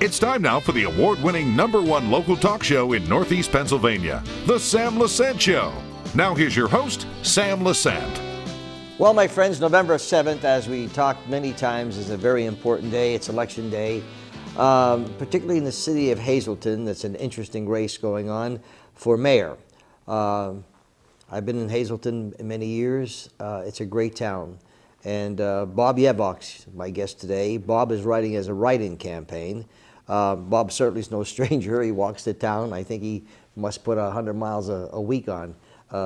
It's time now for the award-winning #1 local talk show in Northeast Pennsylvania, The Sam Lesante Show. Now here's your host, Sam Lesante. Well, my friends, November 7th, as we talked many times, is a very important day. It's election day, particularly in the city of Hazleton. That's an interesting race going on for mayor. I've been in Hazleton many years. It's a great town. And Bob Yevak's my guest today. Bob is running as a write-in campaign. Bob certainly is no stranger. He walks to town. I think he must put 100 miles a week on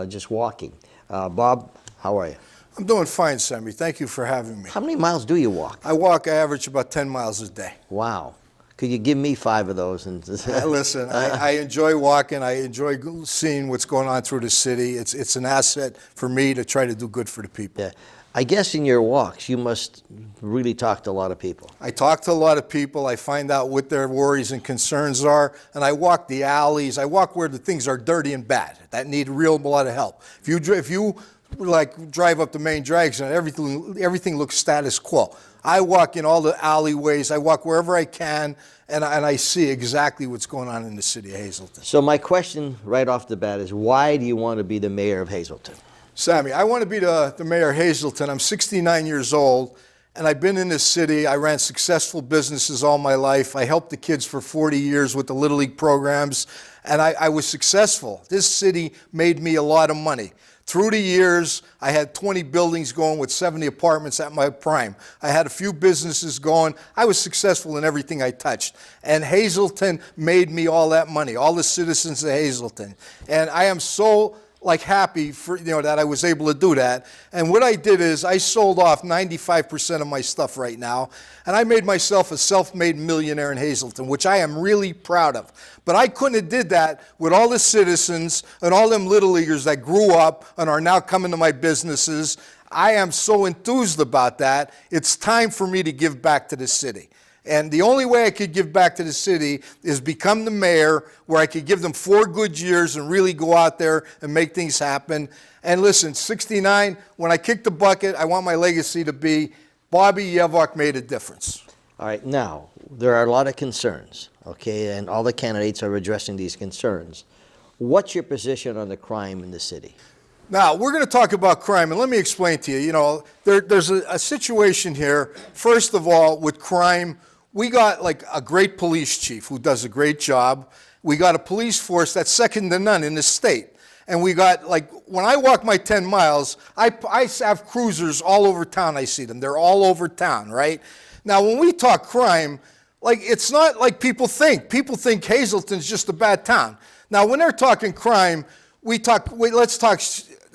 just walking. Bob, how are you? I'm doing fine, Sammy. Thank you for having me. How many miles do you walk? I average about 10 miles a day. Wow. Could you give me 5 of those? Listen, I enjoy walking. I enjoy seeing what's going on through the city. It's an asset for me to try to do good for the people. Yeah. I guess in your walks, you must really talk to a lot of people. I talk to a lot of people. I find out what their worries and concerns are, and I walk the alleys. I walk where the things are dirty and bad that need a lot of help. If you like drive up the main drags and everything looks status quo. I walk in all the alleyways. I walk wherever I can, and I see exactly what's going on in the city of Hazleton. So my question right off the bat is, why do you want to be the mayor of Hazleton? Sammy, I want to be the mayor of Hazleton. I'm 69 years old, and I've been in this city. I ran successful businesses all my life. I helped the kids for 40 years with the Little League programs, and I was successful. This city made me a lot of money. Through the years, I had 20 buildings going with 70 apartments at my prime. I had a few businesses going. I was successful in everything I touched. And Hazleton made me all that money, all the citizens of Hazleton. And I am so happy for that I was able to do that. And what I did is I sold off 95% of my stuff right now, and I made myself a self-made millionaire in Hazleton, which I am really proud of. But I couldn't have did that with all the citizens and all them little leaguers that grew up and are now coming to my businesses. I am so enthused about that. It's time for me to give back to the city. And the only way I could give back to the city is become the mayor, where I could give them 4 good years and really go out there and make things happen. And listen, 69, when I kick the bucket, I want my legacy to be Bobby Yevak made a difference. All right, now, there are a lot of concerns, okay, and all the candidates are addressing these concerns. What's your position on the crime in the city? Now, we're going to talk about crime, and let me explain to you. There's a situation here, first of all, with crime. We got a great police chief who does a great job. We got a police force that's second to none in the state. And we got, when I walk my 10 miles, I have cruisers all over town. I see them. They're all over town, right? Now, when we talk crime, it's not like people think. People think Hazleton's just a bad town. Now, when they're talking crime, let's talk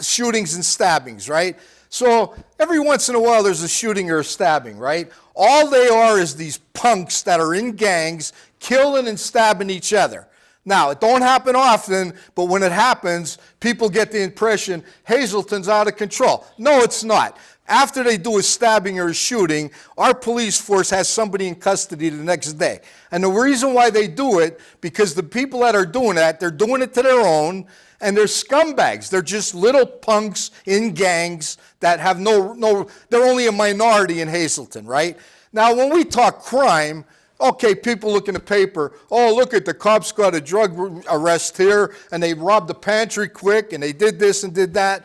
shootings and stabbings, right? So every once in a while there's a shooting or a stabbing, right? All they are is these punks that are in gangs killing and stabbing each other. Now, it don't happen often, but when it happens, people get the impression Hazleton's out of control. No, it's not. After they do a stabbing or a shooting, our police force has somebody in custody the next day. And the reason why they do it, because the people that are doing that, they're doing it to their own, and they're scumbags. They're just little punks in gangs that have they're only a minority in Hazleton, right? Now, when we talk crime, okay, people look in the paper, oh, look at the cops got a drug arrest here, and they robbed the pantry quick, and they did this and did that.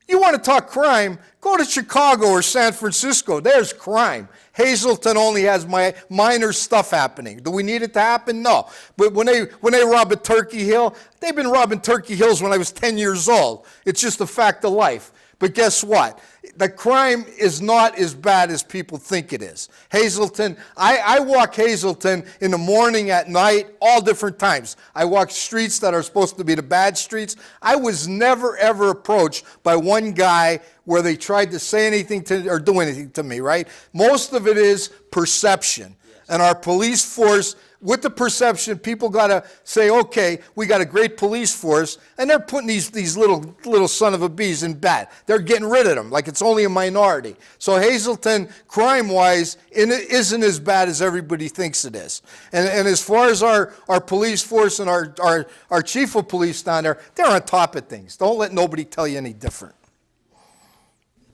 You want to talk crime, go to Chicago or San Francisco. There's crime. Hazleton only has minor stuff happening. Do we need it to happen? No. But when they rob a Turkey Hill, they've been robbing Turkey Hills when I was 10 years old. It's just a fact of life. But guess what? The crime is not as bad as people think it is. Hazleton, I walk Hazleton in the morning, at night, all different times. I walk streets that are supposed to be the bad streets. I was never, ever approached by one guy where they tried to say anything or do anything to me, right? Most of it is perception. Yes. And our police force, with the perception, people got to say, okay, we got a great police force, and they're putting these little son of a bees in bad. They're getting rid of them like it's only a minority. So Hazleton, crime-wise, isn't as bad as everybody thinks it is. And as far as our police force and our chief of police down there, they're on top of things. Don't let nobody tell you any different.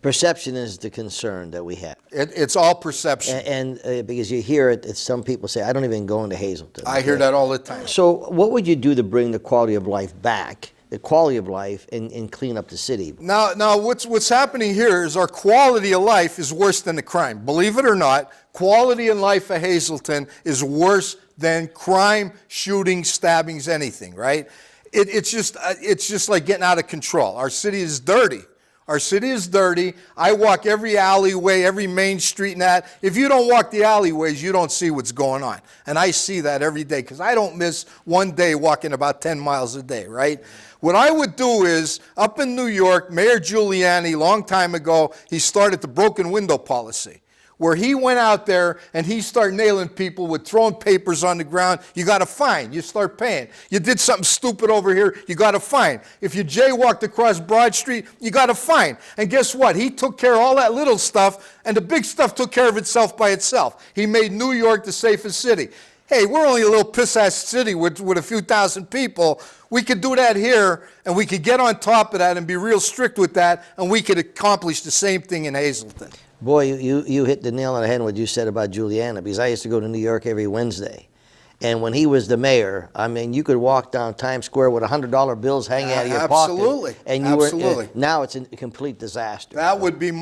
Perception is the concern that we have. It's all perception. And because you hear it, some people say, I don't even go into Hazleton. I hear that all the time. So what would you do to bring the quality of life back, and clean up the city? Now, what's happening here is our quality of life is worse than the crime. Believe it or not, quality of life at Hazleton is worse than crime, shootings, stabbings, anything, right? It's just like getting out of control. Our city is dirty. Our city is dirty. I walk every alleyway, every main street and that. If you don't walk the alleyways, you don't see what's going on. And I see that every day because I don't miss one day walking about 10 miles a day, right? What I would do is, up in New York, Mayor Giuliani, long time ago, he started the broken window policy, where he went out there and he started nailing people with throwing papers on the ground. You got a fine. You start paying. You did something stupid over here, you got a fine. If you jaywalked across Broad Street, you got a fine. And guess what? He took care of all that little stuff, and the big stuff took care of itself by itself. He made New York the safest city. Hey, we're only a little piss-ass city with a few thousand people. We could do that here, and we could get on top of that and be real strict with that, and we could accomplish the same thing in Hazleton. Boy, you hit the nail on the head what you said about Giuliani, because I used to go to New York every Wednesday. And when he was the mayor, I mean, you could walk down Times Square with $100 bills hanging out of your Absolutely. pocket. And Absolutely. Now it's a complete disaster. That would be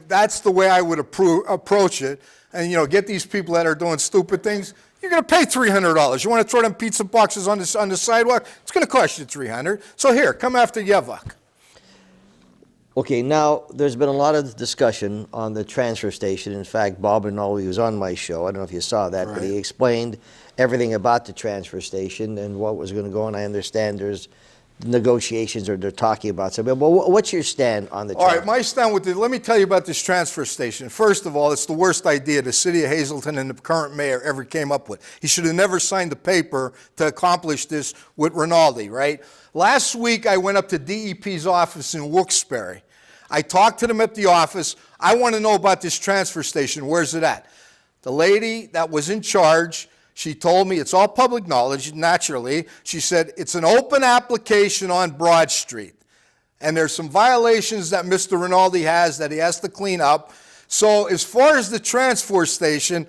that's the way I would approach it. And, get these people that are doing stupid things, you're going to pay $300. You want to throw them pizza boxes on the sidewalk? It's going to cost you $300. So here, come after Yevak. Okay, now there's been a lot of discussion on the transfer station. In fact, Bob Yevak was on my show. I don't know if you saw that, but he explained everything about the transfer station and what was going to go on. I understand there's negotiations or they're talking about something. But what's your stand on the transfer? All right, my stand with it, let me tell you about this transfer station. First of all, it's the worst idea the city of Hazleton and the current mayor ever came up with. He should have never signed the paper to accomplish this with Rinaldi, right? Last week, I went up to DEP's office in Wilkes-Barre. I talked to them at the office. I want to know about this transfer station. Where's it at? The lady that was in charge, she told me, it's all public knowledge, naturally. She said, it's an open application on Broad Street. And there's some violations that Mr. Rinaldi has that he has to clean up. So as far as the transfer station,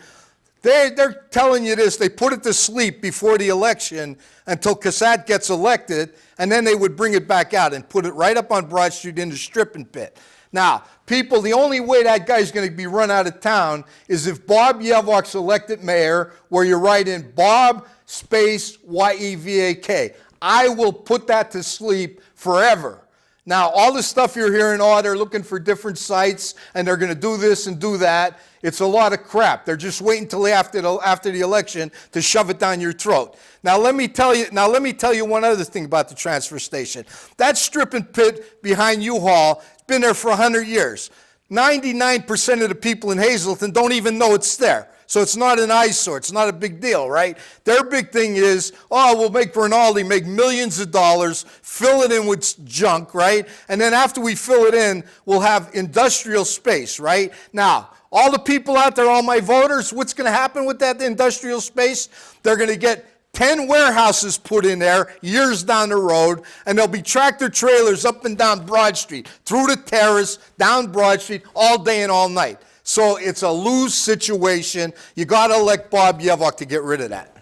they're telling you this. They put it to sleep before the election until Cassatt gets elected, and then they would bring it back out and put it right up on Broad Street in the stripping pit. Now, people, the only way that guy's going to be run out of town is if Bob Yevak's elected mayor, where you write in Bob space Yevak. I will put that to sleep forever. Now, all the stuff you're hearing, they're looking for different sites, and they're going to do this and do that. It's a lot of crap. They're just waiting until after the election to shove it down your throat. Now, let me tell you one other thing about the transfer station. That stripping pit behind U-Haul has been there for 100 years. 99% of the people in Hazleton don't even know it's there. So it's not an eyesore. It's not a big deal, right? Their big thing is, we'll make Rinaldi make millions of dollars, fill it in with junk, right? And then after we fill it in, we'll have industrial space, right? Now, all the people out there, all my voters, what's going to happen with that industrial space? They're going to get 10 warehouses put in there years down the road, and there'll be tractor trailers up and down Broad Street, through the terrace, down Broad Street, all day and all night. So it's a lose situation. You got to elect Bob Yevak to get rid of that.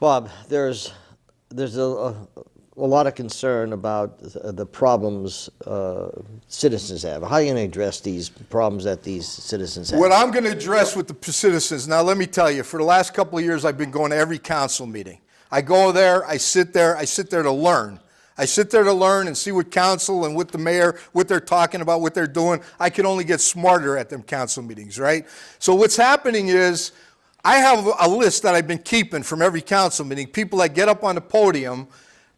Bob, there's a lot of concern about the problems citizens have. How are you going to address these problems that these citizens have? What I'm going to address with the citizens, now let me tell you, for the last couple of years I've been going to every council meeting. I go there, I sit there to learn. I sit there to learn and see what council and what the mayor, what they're talking about, what they're doing. I can only get smarter at them council meetings, right? So what's happening is I have a list that I've been keeping from every council meeting, people that get up on the podium.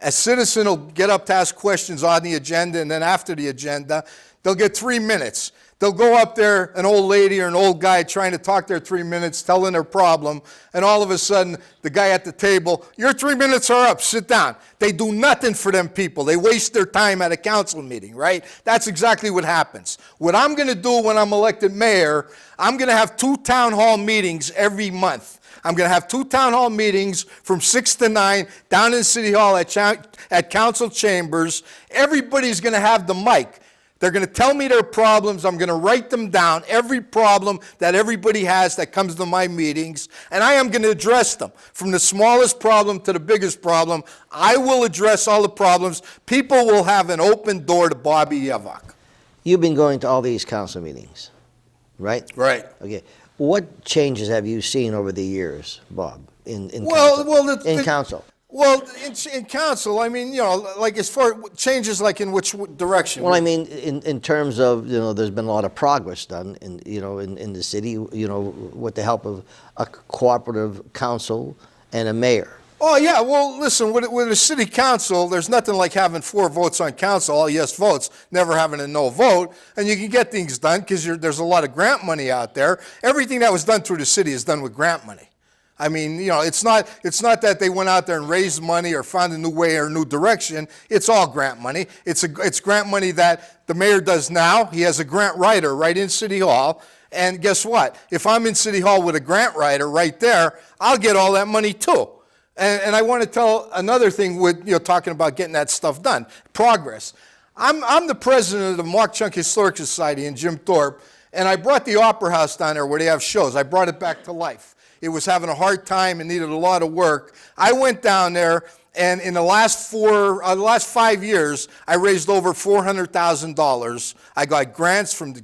A citizen will get up to ask questions on the agenda, and then after the agenda, they'll get 3 minutes. They'll go up there, an old lady or an old guy trying to talk their 3 minutes, telling their problem, and all of a sudden, the guy at the table, your 3 minutes are up, sit down. They do nothing for them people. They waste their time at a council meeting, right? That's exactly what happens. What I'm going to do when I'm elected mayor, I'm going to have 2 town hall meetings every month. I'm going to have 2 town hall meetings from 6 to 9 down in City Hall at council chambers. Everybody's going to have the mic. They're going to tell me their problems. I'm going to write them down, every problem that everybody has that comes to my meetings, and I am going to address them. From the smallest problem to the biggest problem, I will address all the problems. People will have an open door to Bobby Yevak. You've been going to all these council meetings, right? Right. Okay. What changes have you seen over the years, Bob, in council? Well, in council, I mean, like as far changes, like in which direction? Well, I mean, in terms of, there's been a lot of progress done in the city, with the help of a cooperative council and a mayor. Oh, yeah. Well, listen, with a city council, there's nothing like having 4 votes on council, all yes votes, never having a no vote, and you can get things done because there's a lot of grant money out there. Everything that was done through the city is done with grant money. I mean, it's not that they went out there and raised money or found a new way or a new direction. It's all grant money. It's grant money that the mayor does now. He has a grant writer right in City Hall. And guess what? If I'm in City Hall with a grant writer right there, I'll get all that money too. And I want to tell another thing with, talking about getting that stuff done. Progress. I'm the president of the Mark Chunk Historic Society in Jim Thorpe, and I brought the Opera House down there where they have shows. I brought it back to life. It was having a hard time and needed a lot of work. I went down there, and in the last 5 years, I raised over $400,000. I got grants from the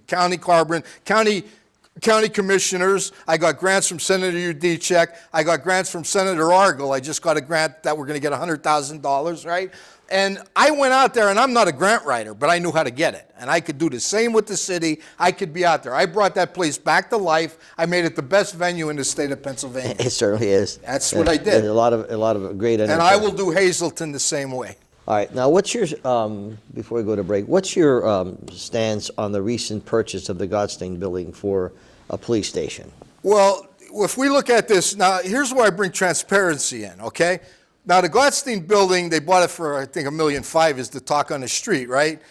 county commissioners. I got grants from Senator Udicek. I got grants from Senator Argyle. I just got a grant that we're going to get $100,000, right? And I went out there, and I'm not a grant writer, but I knew how to get it. And I could do the same with the city. I could be out there. I brought that place back to life. I made it the best venue in the state of Pennsylvania. It certainly is. That's what I did. A lot of great energy. And I will do Hazleton the same way. All right. Now, what's your, before we go to break, what's your stance on the recent purchase of the Godstein building for a police station? Well, if we look at this, now here's where I bring transparency in, okay? Now, the Godstein building, they bought it for, I think, $1.5 million is the talk on the street, right?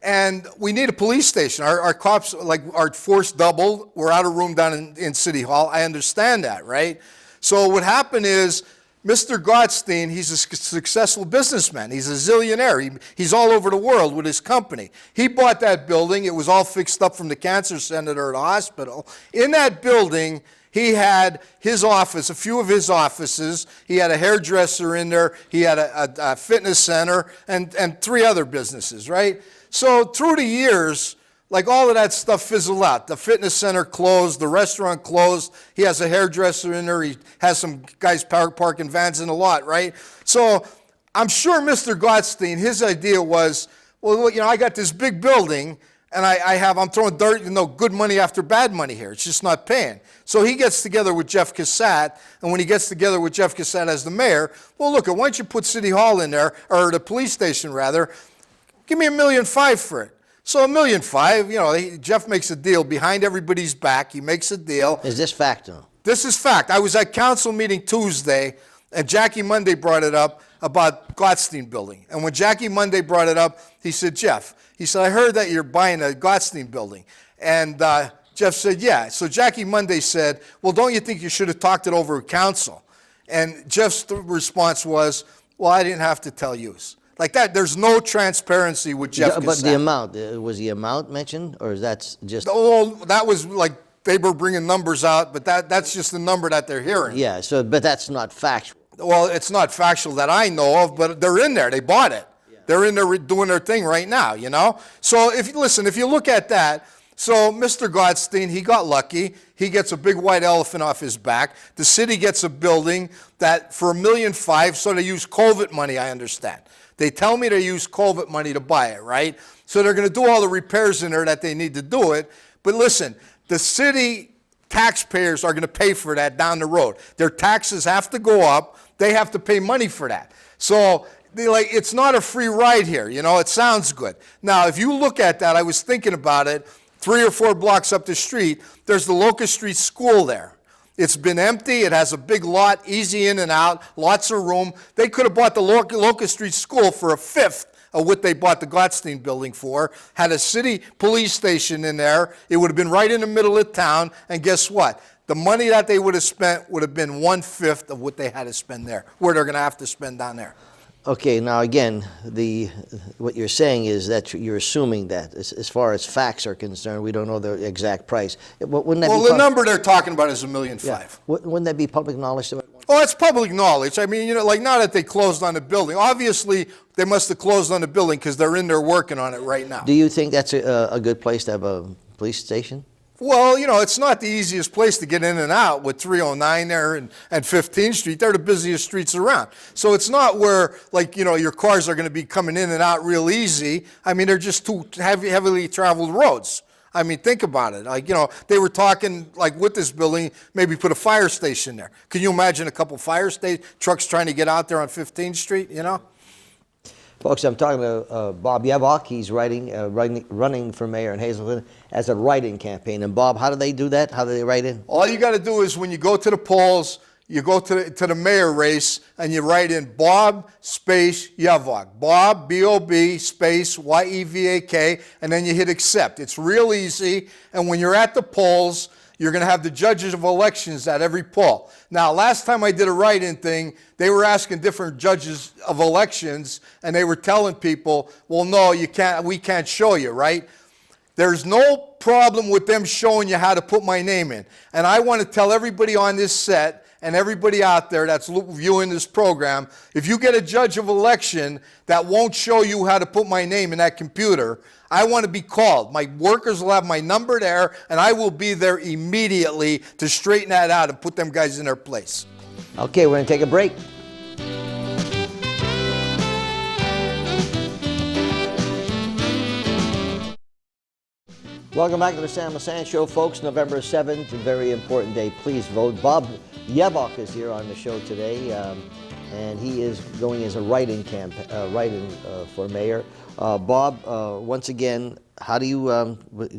And we need a police station. Our cops, our force doubled. We're out of room down in City Hall. I understand that, right? So what happened is, Mr. Godstein, he's a successful businessman. He's a zillionaire. He's all over the world with his company. He bought that building. It was all fixed up from the cancer center or the hospital. In that building, he had his office, a few of his offices. He had a hairdresser in there. He had a fitness center and 3 other businesses, right? So through the years, all of that stuff fizzled out. The fitness center closed. The restaurant closed. He has a hairdresser in there. He has some guys parking vans in the lot, right? So I'm sure Mr. Godstein, his idea was, well, I got this big building, and I'm throwing dirt, good money after bad money here. It's just not paying. So he gets together with Jeff Cassat, and when he gets together with Jeff Cassat as the mayor, well, look, why don't you put City Hall in there, or the police station rather, give me $1.5 million for it. So $1.5 million, Jeff makes a deal behind everybody's back. He makes a deal. Is this fact, though? This is fact. I was at council meeting Tuesday, and Jackie Monday brought it up about Godstein building. And when Jackie Monday brought it up, he said, Jeff, he said, I heard that you're buying a Godstein building. And Jeff said, yeah. So Jackie Monday said, well, don't you think you should have talked it over with council? And Jeff's response was, well, I didn't have to tell you. Like that, there's no transparency with Jeff Cassat. But the amount, was the amount mentioned, or is that just... Oh, that was they were bringing numbers out, but that's just the number that they're hearing. Yeah, but that's not factual. Well, it's not factual that I know of, but they're in there. They bought it. Yeah. They're in there doing their thing right now, So if you look at that, so Mr. Godstein, he got lucky. He gets a big white elephant off his back. The city gets a building that for $1.5 million, so they use COVID money, I understand. They tell me they use COVID money to buy it, right? So they're going to do all the repairs in there that they need to do it. But listen, the city taxpayers are going to pay for that down the road. Their taxes have to go up. They have to pay money for that. So it's not a free ride here. It sounds good. Now, if you look at that, I was thinking about it, 3 or 4 blocks up the street, there's the Locust Street School there. It's been empty. It has a big lot, easy in and out, lots of room. They could have bought the Locust Street School for 1/5 of what they bought the Godstein building for, had a city police station in there. It would have been right in the middle of town, and guess what? The money that they would have spent would have been 1/5 of what they had to spend there, where they're going to have to spend down there. Okay, now again, what you're saying is that you're assuming that as far as facts are concerned, we don't know the exact price. Wouldn't that Well, be the number they're talking about is $1.5 million. Wouldn't that be public knowledge? Oh, it's public knowledge. I mean, like now that they closed on the building, obviously they must have closed on the building because they're in there working on it right now. Do you think that's a good place to have a police station? Well, it's not the easiest place to get in and out with 309 there and 15th Street. They're the busiest streets around. So it's not where, like, your cars are going to be coming in and out real easy. I mean, they're just two heavily traveled roads. I mean, think about it. Like, they were talking, like, with this building, maybe put a fire station there. Can you imagine a couple fire trucks trying to get out there on 15th Street, Folks, I'm talking to Bob Yevak. He's running for mayor in Hazleton as a write-in campaign. And Bob, how do they do that? How do they write in? All you got to do is when you go to the polls, you go to the mayor race and you write in Bob space Yevak. Bob, B-O-B, space Y-E-V-A-K, and then you hit accept. It's real easy. And when you're at the polls, you're going to have the judges of elections at every poll. Now, last time I did a write-in thing, they were asking different judges of elections, and they were telling people, well, no, we can't show you, right? There's no problem with them showing you how to put my name in. And I want to tell everybody on this set and everybody out there that's viewing this program, if you get a judge of election that won't show you how to put my name in that computer, I want to be called. My workers will have my number there, and I will be there immediately to straighten that out and put them guys in their place. Okay, we're going to take a break. Welcome back to the Sam Lesante Show, folks. November 7th, a very important day. Please vote. Bob Yevak is here on the show today, and he is going as a write-in for mayor. Bob, once again, how do you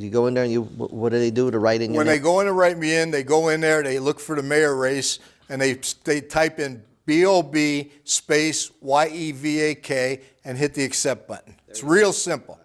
go in there and what do they do to write in your name? When they go in to write me in, they go in there, they look for the mayor race, and they type in B-O-B space Y-E-V-A-K and hit the accept button. It's real simple.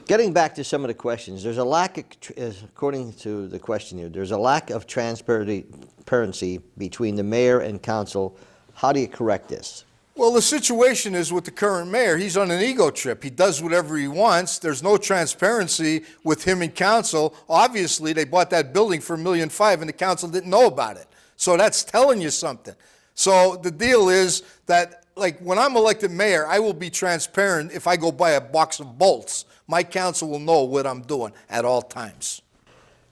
Getting back to some of the questions, there's a lack, according to the question here, there's a lack of transparency between the mayor and council. How do you correct this? Well, the situation is with the current mayor, he's on an ego trip. He does whatever he wants. There's no transparency with him and council. Obviously, they bought that building for $1.5 million and the council didn't know about it. So that's telling you something. So the deal is that, like, when I'm elected mayor, I will be transparent. If I go buy a box of bolts, my council will know what I'm doing at all times.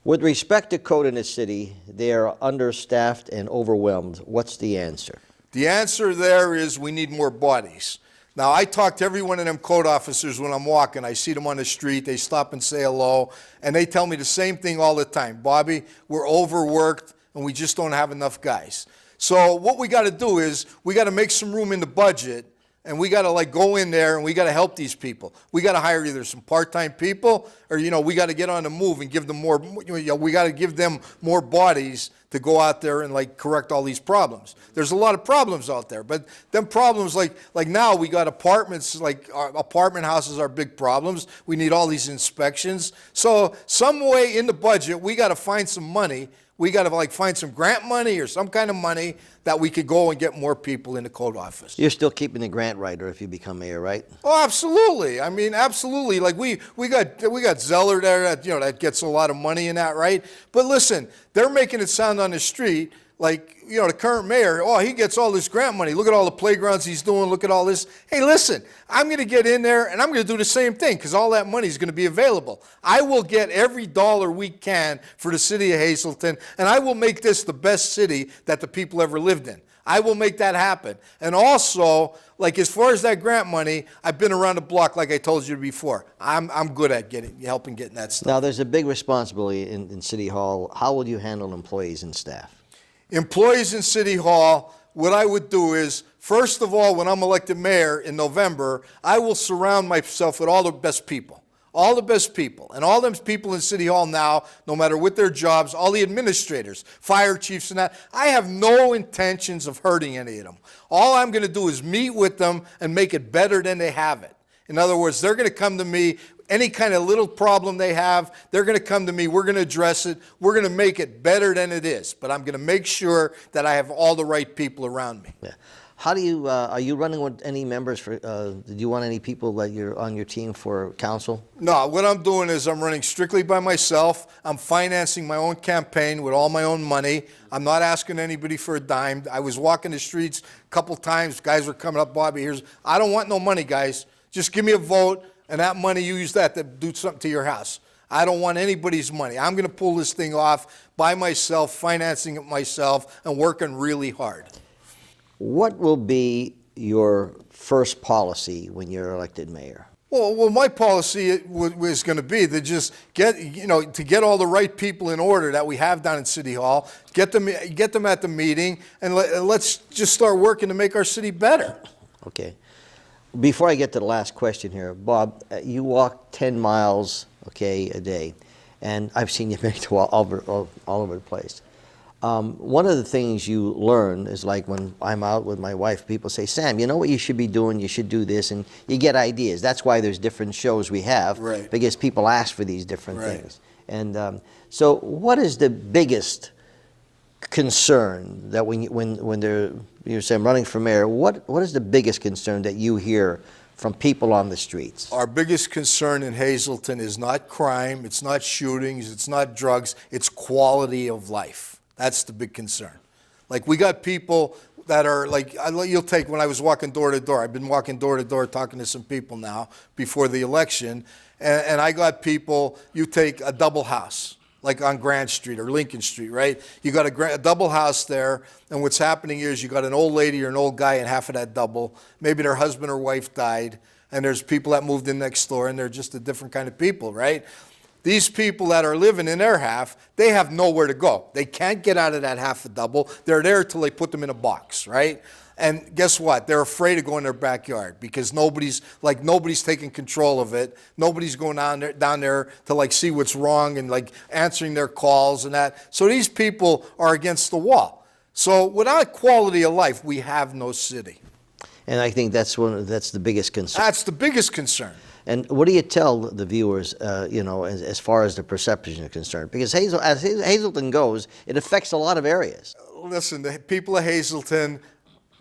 With respect to code in the city, they are understaffed and overwhelmed. What's the answer? The answer there is we need more bodies. Now, I talk to every one of them code officers when I'm walking. I see them on the street. They stop and say hello, and they tell me the same thing all the time. Bobby, we're overworked, and we just don't have enough guys. So what we got to do is we got to make some room in the budget, and we got to, like, go in there and we got to help these people. We got to hire either some part-time people or, we got to get on the move and give them more, we got to give them more bodies to go out there and, like, correct all these problems. There's a lot of problems out there, but them problems, like now we got apartments, like apartment houses are big problems. We need all these inspections. So some way in the budget, we got to find some money. We got to, like, find some grant money or some kind of money that we could go and get more people in the code office. You're still keeping the grant writer if you become mayor, right? Oh, absolutely. I mean, absolutely. Like, we got Zeller there that, that gets a lot of money in that, right? But listen, they're making it sound on the street like, the current mayor, oh, he gets all this grant money. Look at all the playgrounds he's doing. Look at all this. Hey, listen, I'm going to get in there and I'm going to do the same thing because all that money is going to be available. I will get every dollar we can for the city of Hazleton, and I will make this the best city that the people ever lived in. I will make that happen. And also, like, as far as that grant money, I've been around the block, like I told you before. I'm good at helping getting that stuff. Now, there's a big responsibility in City Hall. How will you handle employees and staff? Employees in City Hall, what I would do is, first of all, when I'm elected mayor in November, I will surround myself with all the best people. All the best people. And all them people in City Hall now, no matter what their jobs, all the administrators, fire chiefs and that, I have no intentions of hurting any of them. All I'm going to do is meet with them and make it better than they have it. In other words, they're going to come to me, any kind of little problem they have, they're going to come to me, we're going to address it, we're going to make it better than it is. But I'm going to make sure that I have all the right people around me. Yeah. How do you, are you running with any members for, do you want any people that you're on your team for council? No, what I'm doing is I'm running strictly by myself. I'm financing my own campaign with all my own money. I'm not asking anybody for a dime. I was walking the streets a couple times. Guys were coming up, Bobby, I don't want no money, guys. Just give me a vote, and that money, you use that to do something to your house. I don't want anybody's money. I'm going to pull this thing off by myself, financing it myself, and working really hard. What will be your first policy when you're elected mayor? Well, my policy was going to be to just get all the right people in order that we have down in City Hall, get them at the meeting, and let's just start working to make our city better. Okay. Before I get to the last question here, Bob, you walk 10 miles, okay, a day, and I've seen you make it all over the place. One of the things you learn is, like when I'm out with my wife, people say, Sam, you know what you should be doing? You should do this, and you get ideas. That's why there's different shows we have, right, because people ask for these different right. things. And so what is the biggest concern that when you're saying running for mayor, what is the biggest concern that you hear from people on the streets? Our biggest concern in Hazleton is not crime, it's not shootings, it's not drugs, it's quality of life. That's the big concern. Like, we got people that are like, you'll take, when I was walking door to door, I've been walking door to door talking to some people now before the election, and I got people, you take a double house, like on Grand Street or Lincoln Street, right? You got a double house there, and what's happening is you got an old lady or an old guy in half of that double. Maybe their husband or wife died, and there's people that moved in next door, and they're just a different kind of people, right? These people that are living in their half, they have nowhere to go. They can't get out of that half a double. They're there till they put them in a box, right? And guess what? They're afraid to go in their backyard because nobody's taking control of it. Nobody's going down there to like see what's wrong and like answering their calls and that. So these people are against the wall. So without quality of life, we have no city. And I think that's the biggest concern. That's the biggest concern. And what do you tell the viewers, as far as the perception is concerned? Because as Hazleton goes, it affects a lot of areas. Listen, the people of Hazleton,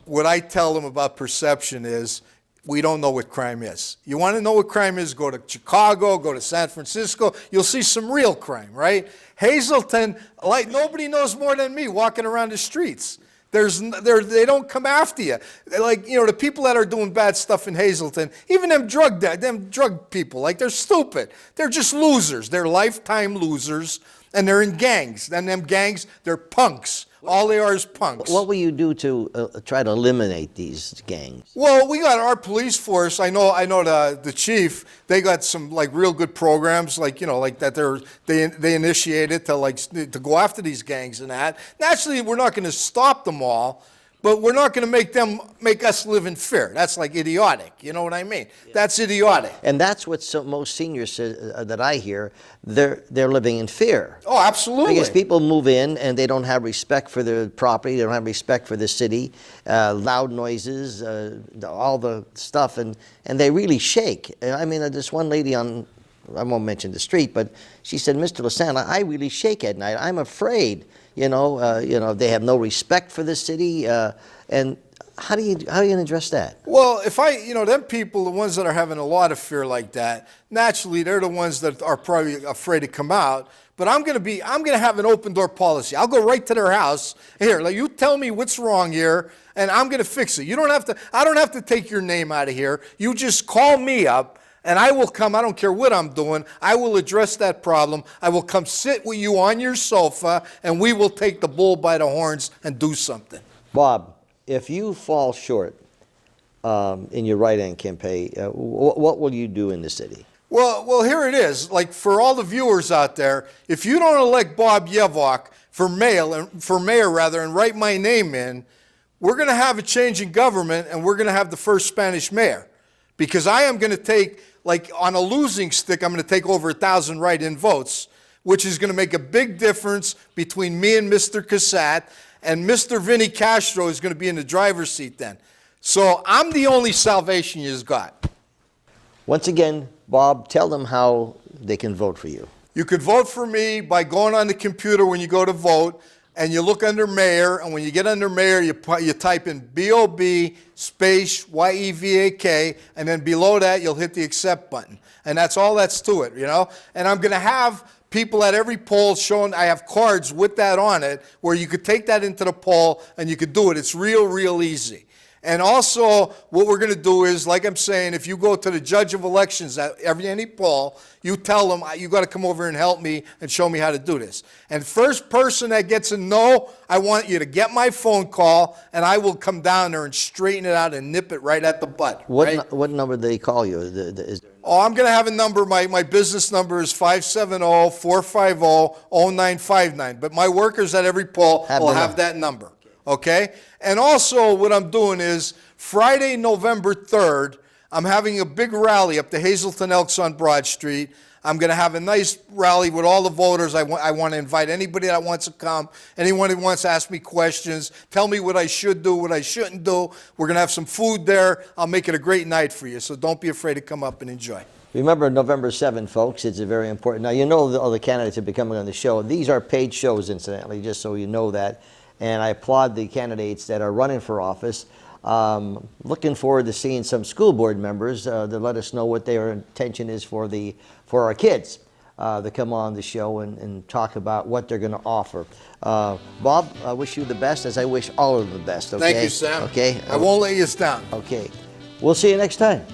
what I tell them about perception is, we don't know what crime is. You want to know what crime is? Go to Chicago, go to San Francisco. You'll see some real crime, right? Hazleton, like, nobody knows more than me walking around the streets. They don't come after you. Like, the people that are doing bad stuff in Hazleton, even them drug people, like, they're stupid. They're just losers. They're lifetime losers, and they're in gangs. And them gangs, they're punks. All they are is punks. What will you do to try to eliminate these gangs? Well, we got our police force. I know the chief. They got some like real good programs, like like that. They initiated to go after these gangs and that. Naturally, we're not going to stop them all, but we're not going to make us live in fear. That's like idiotic. You know what I mean? Yeah. That's idiotic. And that's what most seniors that I hear. They're living in fear. Oh, absolutely. Because people move in and they don't have respect for their property. They don't have respect for the city. Loud noises, all the stuff, and they really shake. I mean, this one lady I won't mention the street, but she said, Mr. Lesante, I really shake at night. I'm afraid. They have no respect for the city, and how are you going to address that? Well, if them people, the ones that are having a lot of fear like that, naturally they're the ones that are probably afraid to come out. But I'm going to have an open door policy. I'll go right to their house. Here, like, you tell me what's wrong here, and I'm going to fix it. I don't have to take your name out of here. You just call me up. And I will come, I don't care what I'm doing, I will address that problem. I will come sit with you on your sofa, and we will take the bull by the horns and do something. Bob, if you fall short in your write-in campaign, what will you do in the city? Well, here it is. Like, for all the viewers out there, if you don't elect Bob Yevak for mayor, and write my name in, we're going to have a change in government, and we're going to have the first Spanish mayor. Because I am going to take, like, on a losing stick, I'm going to take over 1,000 write-in votes, which is going to make a big difference between me and Mr. Cassatt, and Mr. Vinny Castro is going to be in the driver's seat then. So I'm the only salvation you've got. Once again, Bob, tell them how they can vote for you. You could vote for me by going on the computer when you go to vote. and you look under mayor, and when you get under mayor, you type in BOB space YEVAK, and then below that, you'll hit the accept button. And that's all that's to it, you know? And I'm going to have people at every poll showing, I have cards with that on it, where you could take that into the poll, and you could do it. It's real easy. And also, what we're going to do is, like I'm saying, if you go to the judge of elections at any poll, you tell them, you got to come over and help me and show me how to do this. And first person that gets a no, I want you to get my phone call, and I will come down there and straighten it out and nip it right at the butt. What number do they call you? Oh, I'm going to have a number. My business number is 570-450-0959. But my workers at every poll will have that number. Okay? And also what I'm doing is Friday, November 3rd, I'm having a big rally up to Hazleton Elks on Broad Street. I'm going to have a nice rally with all the voters. I want to invite anybody that wants to come, anyone who wants to ask me questions, tell me what I should do, what I shouldn't do. We're going to have some food there. I'll make it a great night for you, so don't be afraid to come up and enjoy. Remember November 7th, folks. It's a very important. Now, you know all the candidates have been coming on the show. These are paid shows, incidentally, just so you know that. And I applaud the candidates that are running for office. Looking forward to seeing some school board members to let us know what their intention is for our kids to come on the show and talk about what they're going to offer. Bob, I wish you the best, as I wish all of the best. Okay? Thank you, Sam. Okay. I won't let you down. Okay. We'll see you next time.